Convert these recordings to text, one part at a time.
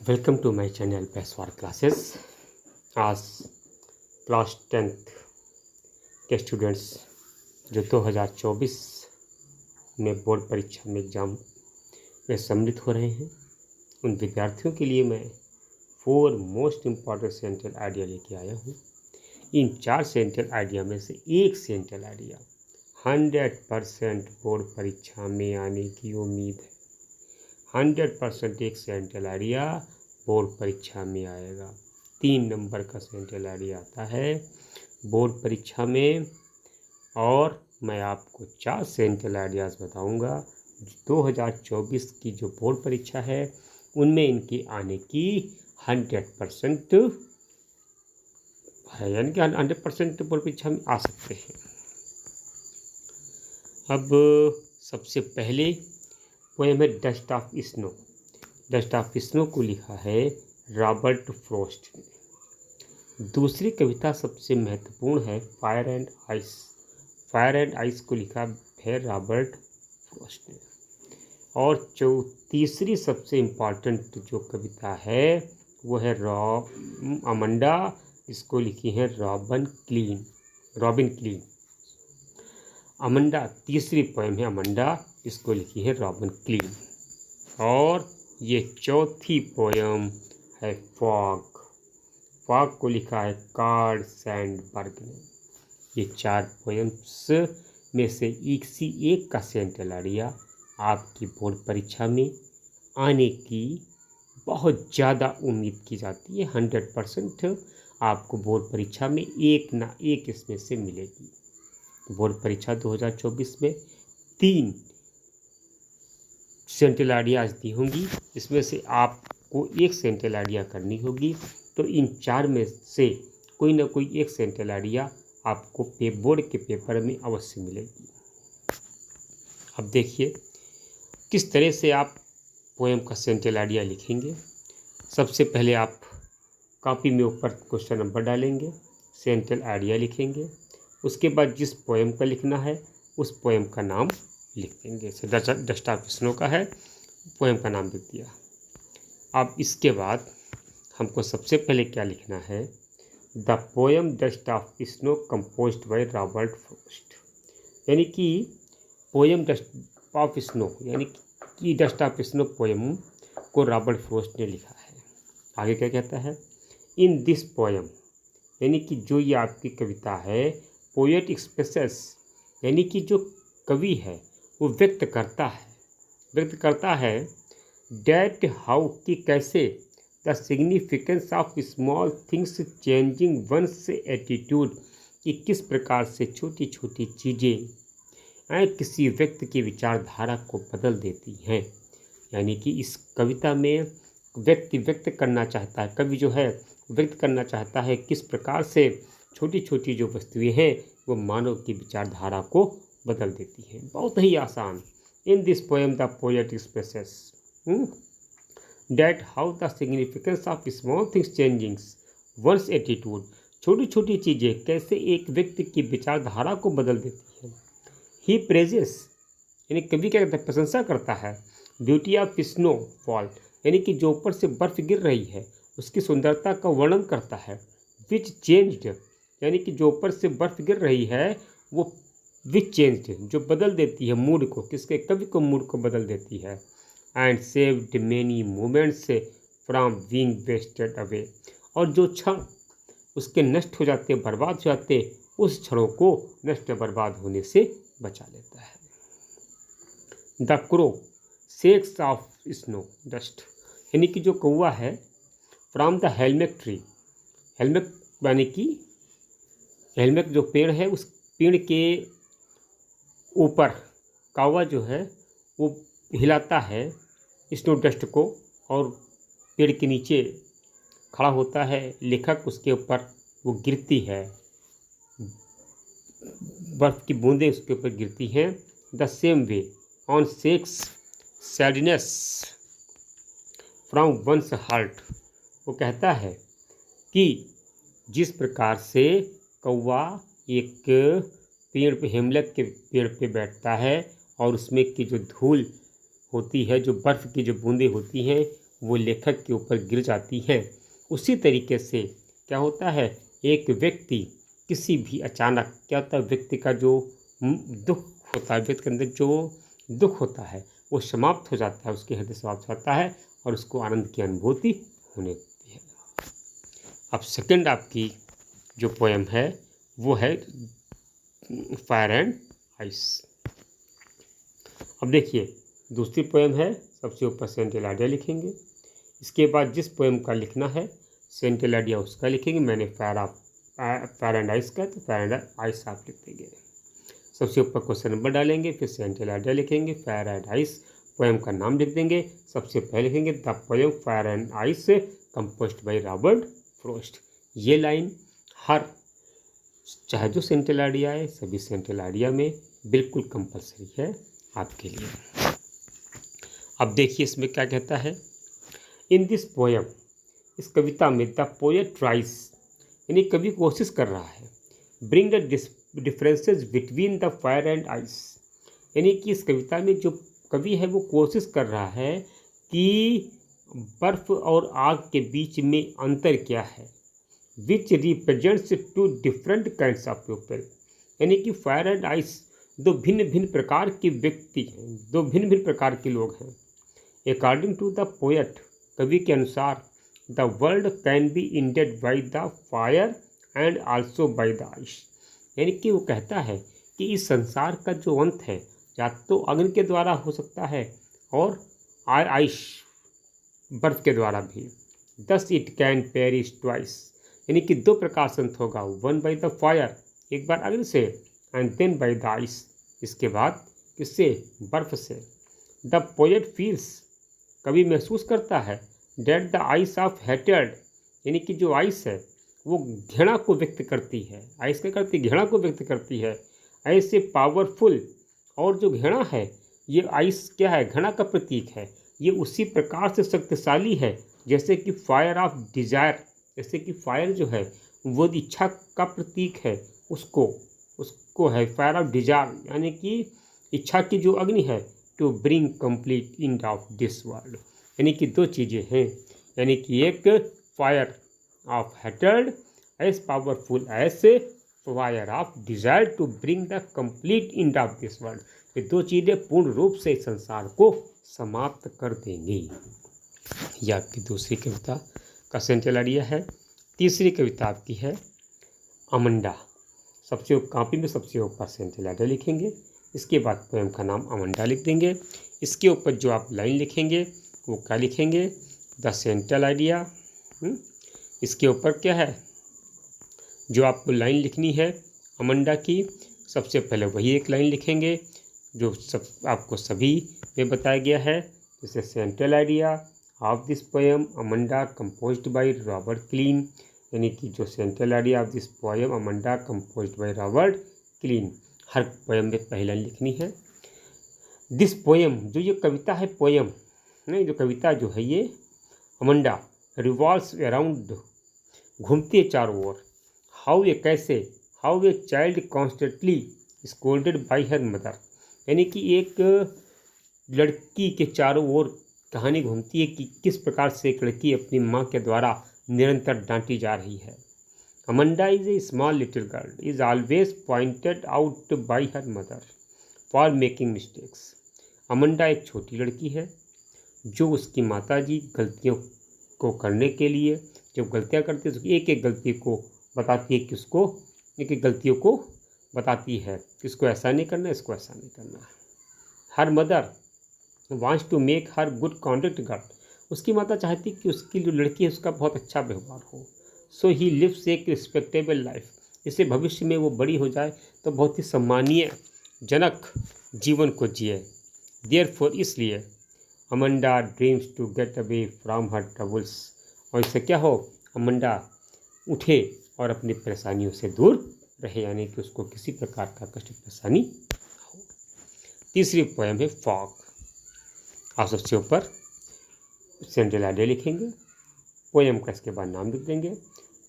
Welcome to my channel Paiswar classes. आज class 10th के students जो 2024 में बोर्ड परीक्षा में एग्ज़ाम में सम्मिलित हो रहे हैं, उन विद्यार्थियों के लिए मैं 4 मोस्ट इम्पॉर्टेंट सेंट्रल आइडिया लेके आया हूँ। इन 4 सेंट्रल आइडिया में से एक सेंट्रल आइडिया 100% बोर्ड परीक्षा में आने की उम्मीद है। 100% एक सेंट्रल आइडिया बोर्ड परीक्षा में आएगा। 3 नंबर का सेंट्रल आइडिया आता है बोर्ड परीक्षा में, और मैं आपको 4 सेंट्रल आइडियाज़ बताऊंगा 2024 की जो बोर्ड परीक्षा है उनमें इनके आने की 100% है, यानी कि 100% बोर्ड परीक्षा में आ सकते हैं। अब सबसे पहले पोएम है dust of snow. Dust of snow को लिखा है रॉबर्ट फ्रॉस्ट ने। दूसरी कविता सबसे महत्वपूर्ण है fire and ice. Fire and ice को लिखा है रॉबर्ट फ्रॉस्ट ने। और तीसरी सबसे इम्पॉर्टेंट जो कविता है वो है अमंडा। इसको लिखी है रॉबिन क्लीन। अमंडा तीसरी पोएम है अमंडा, इसको लिखी है रॉबिन क्लीन। और ये चौथी पोएम है फॉग। फॉग को लिखा है कार्ल सैंडबर्ग ने। ये 4 पोएम्स में से एक का सेंट्रल आइडिया आपकी बोर्ड परीक्षा में आने की बहुत ज़्यादा उम्मीद की जाती है। 100% आपको बोर्ड परीक्षा में एक ना एक इसमें से मिलेगी। बोर्ड परीक्षा 2024 में 3 सेंट्रल आइडियाज दी होंगी, इसमें से आपको एक सेंट्रल आइडिया करनी होगी। तो इन 4 में से कोई ना कोई एक सेंट्रल आइडिया आपको बोर्ड के पेपर में अवश्य मिलेगी। अब देखिए किस तरह से आप पोएम का सेंट्रल आइडिया लिखेंगे। सबसे पहले आप कॉपी में ऊपर क्वेश्चन नंबर डालेंगे, सेंट्रल आइडिया लिखेंगे। उसके बाद जिस पोएम का लिखना है उस पोएम का नाम लिख देंगे। जैसे डस्ट ऑफ स्नो का है, पोएम का नाम लिख दिया। अब इसके बाद हमको सबसे पहले क्या लिखना है, the poem dust of snow composed by Robert Frost. यानी कि पोएम डस्ट ऑफ स्नो, यानी कि डस्ट ऑफ स्नो पोएम को रॉबर्ट फ्रॉस्ट ने लिखा है। आगे क्या कहता है, इन दिस पोएम, यानी कि जो ये आपकी कविता है, पोएट एक्सप्रेसेस, यानी कि जो कवि है वो व्यक्त करता है डेट हाउ, कि कैसे, the significance of small things changing one's attitude, कि किस प्रकार से छोटी छोटी चीज़ें किसी व्यक्ति की विचारधारा को बदल देती हैं। यानी कि इस कविता में व्यक्ति व्यक्त करना चाहता है, कवि जो है व्यक्त करना चाहता है किस प्रकार से छोटी छोटी जो वस्तुएं हैं वो मानव की विचारधारा को बदल देती हैं। बहुत ही आसान। In this poem the poet expresses that how the significance of small things changing one's attitude, छोटी छोटी चीज़ें कैसे एक व्यक्ति की विचारधारा को बदल देती हैं। ही प्रेजेस, यानी कवि क्या कहता है, प्रशंसा करता है ब्यूटी ऑफ स्नो फॉल, यानी कि जो ऊपर से बर्फ गिर रही है उसकी सुंदरता का वर्णन करता है। विच चेंज्ड, यानी कि जो ऊपर से बर्फ गिर रही है वो विच चेंज्ड, जो बदल देती है मूड को, किसके, कवि को मूड को बदल देती है। And saved many moments from being wasted away, और जो क्षण उसके नष्ट हो जाते, बर्बाद हो जाते, उस क्षणों को नष्ट बर्बाद होने से बचा लेता है। The crow shakes of snow dust, यानी कि जो कौवा है from the helmet tree, helmet यानी कि हेलमेट जो पेड़ है उस पेड़ के ऊपर कौवा जो है वो हिलाता है स्नो डस्ट को, और पेड़ के नीचे खड़ा होता है लेखक, उसके ऊपर वो गिरती है, बर्फ की बूंदें उसके ऊपर गिरती हैं। The same way on shakes sadness from once heart, वो कहता है कि जिस प्रकार से कौवा एक पेड़ पे, हेमलक के पेड़ पे बैठता है और उसमें की जो धूल होती है, जो बर्फ़ की जो बूंदें होती हैं वो लेखक के ऊपर गिर जाती हैं। उसी तरीके से क्या होता है, एक व्यक्ति किसी भी अचानक क्या होता है, व्यक्ति का जो दुख होता है, व्यक्ति के अंदर जो दुख होता है वो समाप्त हो जाता है, उसके हृदय समाप्त होता है और उसको आनंद की अनुभूति होने लगती है। अब सेकंड आपकी जो पोएम है वो है फायर एंड आइस। अब देखिए दूसरी पोएम है, सबसे ऊपर सेंट्रल आइडिया लिखेंगे, इसके बाद जिस पोएम का लिखना है सेंट्रल आइडिया उसका लिखेंगे। मैंने फायर एंड आइस का, तो फायर एंड आइस आप लिख देंगे। सबसे ऊपर क्वेश्चन नंबर डालेंगे, फिर सेंट्रल आइडिया लिखेंगे, फायर एंड आइस, पोएम का नाम लिख देंगे। सबसे पहले लिखेंगे the poem fire and ice composed by Robert Frost. ये लाइन हर, चाहे जो सेंट्रल आइडिया है, सभी सेंट्रल आइडिया में बिल्कुल कंपलसरी है आपके लिए। अब देखिए इसमें क्या कहता है, इन दिस पोएम, इस कविता में द पोएट ट्राइज, यानी कवि कोशिश कर रहा है, bring the differences between the fire and ice, यानी कि इस कविता में जो कवि है वो कोशिश कर रहा है कि बर्फ और आग के बीच में अंतर क्या है, विच represents to different kinds of people, यानी कि फायर एंड आइस दो भिन्न भिन्न प्रकार के व्यक्ति हैं, दो भिन्न भिन्न प्रकार के लोग हैं। अकॉर्डिंग टू द पोएट, कवि के अनुसार, the world can be ended by the fire and also by the ice, यानी कि वो कहता है कि इस संसार का जो अंत है या तो अग्नि के द्वारा हो सकता है और आइस बर्फ के द्वारा भी। Thus it can perish twice, यानी कि दो प्रकार से अंत होगा, वन बाई द फायर, एक बार अग्नि से, and then by the ice, इसके बाद किससे, बर्फ से। द पोएट फील्स, कवि महसूस करता है, डेट द आइस ऑफ हेटेड, यानी कि जो आइस है वो घृणा को व्यक्त करती है, आइस क्या करती है, घृणा को व्यक्त करती है, ऐसे पावरफुल, और जो घृणा है ये आइस क्या है, घृणा का प्रतीक है, ये उसी प्रकार से शक्तिशाली है जैसे कि फायर ऑफ डिजायर, जैसे कि फायर जो है वो इच्छा का प्रतीक है, उसको है फायर ऑफ डिजायर, यानी कि इच्छा की जो अग्नि है, to bring complete end of this world, यानी कि दो चीज़ें हैं, यानी कि एक फायर ऑफ हेटेड as powerful as fire of desire to bring the complete end of this world, ये दो चीज़ें पूर्ण रूप से इस संसार को समाप्त कर देंगी। यह आपकी दूसरी कविता का सेंट्रल आइडिया है। तीसरी कविता आपकी है अमंडा। सबसे कॉपी में सबसे ऊपर सेंट्रल आइडिया लिखेंगे, इसके बाद पोएम का नाम अमंडा लिख देंगे। इसके ऊपर जो आप लाइन लिखेंगे वो क्या लिखेंगे, द सेंट्रल आइडिया। इसके ऊपर क्या है, जो आपको लाइन लिखनी है अमंडा की, सबसे पहले वही एक लाइन लिखेंगे जो सब आपको सभी में बताया गया है, जैसे central idea of this poem Amanda composed by Robert clean, यानी कि जो central idea of this poem Amanda composed by Robert clean, her poem में पहली लाइन लिखनी है। दिस पोएम, जो ये कविता है, पोएम नहीं, जो कविता जो है ये अमंडा, रिवॉल्व्स अराउंड, घूमती है चारों ओर, हाउ ए कैसे, how a child constantly scolded bye her mother, यानी कि एक लड़की के चारों ओर कहानी घूमती है कि किस प्रकार से एक लड़की अपनी माँ के द्वारा निरंतर डांटी जा रही है। Amanda is a small little girl, is always pointed out by her mother for making mistakes. Amanda एक छोटी लड़की है जो उसकी माताजी गलतियों को करने के लिए, जब गलतियाँ करती है तो एक एक गलती को बताती है कि उसको, एक एक गलतियों को बताती है कि इसको ऐसा नहीं करना, इसको ऐसा नहीं करना है। Her mother wants to make her good conduct girl, उसकी माता चाहती कि उसकी जो लड़की है उसका बहुत अच्छा व्यवहार हो। सो ही लिव्स एक रिस्पेक्टेबल लाइफ, इससे भविष्य में वो बड़ी हो जाए तो बहुत ही सम्मानीय जनक जीवन को जिए। देयरफॉर, इसलिए Amanda dreams to get away from her troubles, और इससे क्या हो, अमंडा उठे और अपनी परेशानियों से दूर रहे, यानी कि उसको किसी प्रकार का कष्ट परेशानी हो। तीसरी पोएम है फॉग। आप सबसे ऊपर सेंट्रल आइडिया लिखेंगे, पोएम का इसके बाद नाम लिख देंगे,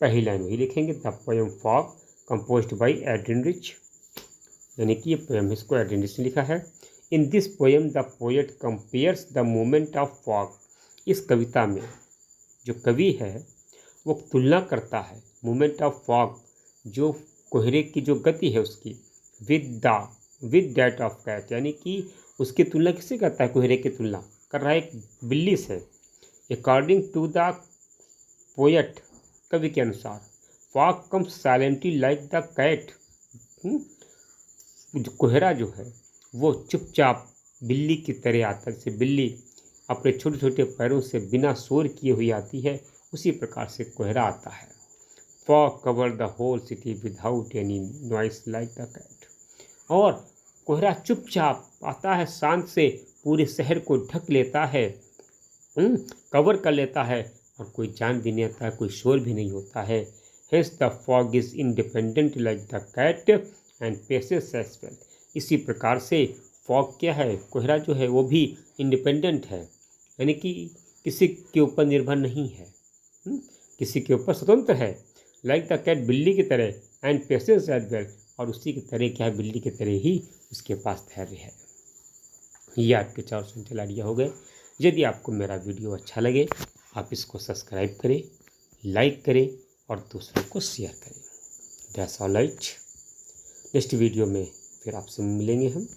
पहली लाइन वही लिखेंगे, the poem fog composed bye Adrian rich, यानी कि ये पोएम इसको एड्रिन रिच ने लिखा है। इन this poem the poet compares the moment of fog, इस कविता में जो कवि है वो तुलना करता है मूवमेंट ऑफ फॉग, जो कोहरे की जो गति है उसकी, विद दैट ऑफ कैट, यानी कि उसकी तुलना किससे करता है? कोहरे की तुलना कर रहा है एक बिल्ली से। अकॉर्डिंग टू द पोएट, कवि के अनुसार, fog comes silently like the cat, जो कोहरा जो है वो चुपचाप बिल्ली की तरह आता है। जैसे बिल्ली अपने छोटे छोटे पैरों से बिना शोर किए हुई आती है, उसी प्रकार से कोहरा आता है। Fog cover the whole city without any noise like the cat, और कोहरा चुपचाप आता है, शांत से पूरे शहर को ढक लेता है, कवर कर लेता है, और कोई जान भी नहीं आता है, कोई शोर भी नहीं होता है। Hence the fog is independent like the cat and passes as well. इसी प्रकार से फॉग क्या है? कोहरा जो है वो भी इंडिपेंडेंट है, यानी कि किसी के ऊपर निर्भर नहीं है, किसी के ऊपर स्वतंत्र है। लाइक द कैट, बिल्ली की तरह, एंड पेसेस एज वेल, और उसी की तरह क्या है? बिल्ली की तरह ही उसके पास धैर्य है। ये आपके 4 सेंट्रल आइडिया हो गए। यदि आपको मेरा वीडियो अच्छा लगे, आप इसको सब्सक्राइब करें, लाइक करें और दूसरों को शेयर करें। That's all right. Next video में फिर आपसे मिलेंगे हम।